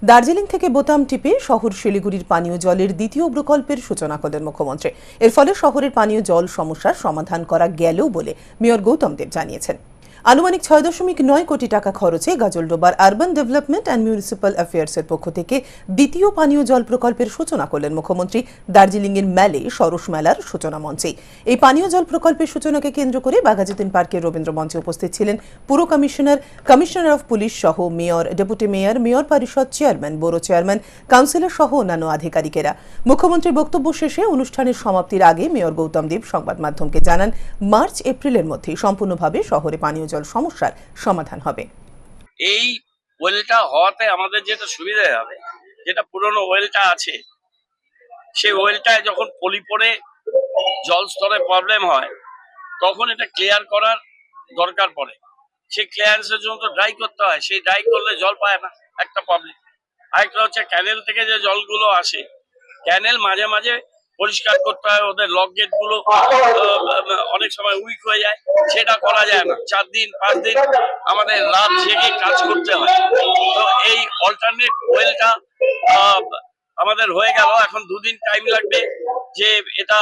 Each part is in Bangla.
দার্জিলিং থেকে বোতাম টিপে শহর শিলিগুড়ির পানীয় জলের দ্বিতীয় প্রকল্পের সূচনা করলেন মুখ্যমন্ত্রী। এর ফলে শহরের পানীয় জল সমস্যার সমাধান করা গেলেও বলে মেয়র গৌতম দেব জানিয়েছেন। আনুমানিক ৬.৯ কোটি টাকা খরচে গাজলডোবার আরবান ডেভেলপমেন্ট অ্যান্ড মিউনিসিপ্যাল অ্যাফেয়ার্সের পক্ষ থেকে দ্বিতীয় পানীয় জল প্রকল্পের সূচনা করলেন মুখ্যমন্ত্রী দার্জিলিংয়ের ম্যালে সরস মেলার সূচনা মঞ্চে। এই পানীয় জল প্রকল্পের সূচনাকে কেন্দ্র করে বাঘাযতীন পার্কের রবীন্দ্র মঞ্চে উপস্থিত ছিলেন পুর কমিশনার অফ পুলিশ সহ মেয়র, ডেপুটি মেয়র, মেয়র পরিষদ চেয়ারম্যান, বড়ো চেয়ারম্যান, কাউন্সিলর সহ অন্যান্য আধিকারিকেরা। মুখ্যমন্ত্রীর বক্তব্য শেষে অনুষ্ঠানের সমাপ্তির আগে মেয়র গৌতম দেব সংবাদ মাধ্যমকে জানান, মার্চ-এপ্রিলের মধ্যেই সম্পূর্ণভাবে শহরে পানীয় জল সমস্যার সমাধান হবে। এই ওয়েলটা হওয়াতে আমাদের যেটা সুবিধা হবে, যেটা পুরনো ওয়েলটা আছে সেই ওয়েলটায় যখন পলি পড়ে জল স্তরে প্রবলেম হয় তখন এটা ক্লিয়ার করার দরকার পড়ে। সেই ক্লিয়ারেন্সের জন্য তো ড্রাই করতে হয়, সেই ড্রাই করলে জল পায় না, একটা প্রবলেম। আরেকটা হচ্ছে ক্যানেল থেকে যে জলগুলো আসে, ক্যানেল মাঝে মাঝে পরিষ্কার করতে হয়, ওদের লক গেট গুলো অনেক সময় উইক হয়ে যায়, সেটা করা যায় না। 4 দিন 5 দিন আমাদের রাত জেগে কাজ করতে হয়। তো এই অল্টারনেট ওয়েলটা আমাদের হয়ে গেল, এখন 2 দিন টাইম লাগবে যে এটা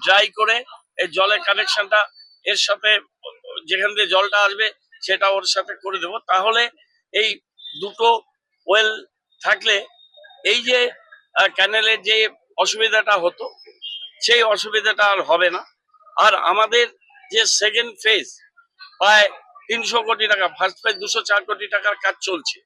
ড্রাই করে এই জলের কানেকশনটা এর সাথে যেখান দিয়ে জলটা আসবে সেটা ওর সাথে করে দেবো। তাহলে এই দুটো ওয়েল থাকলে এই যে ক্যানেলের যে অসুবিধাটা হতো সেই অসুবিধাটা আর হবে না। আর আমাদের যে সেকেন্ড ফেজ প্রায় 300 কোটি টাকা, ফার্স্ট ফেজ 204 কোটি টাকার কাজ চলছে।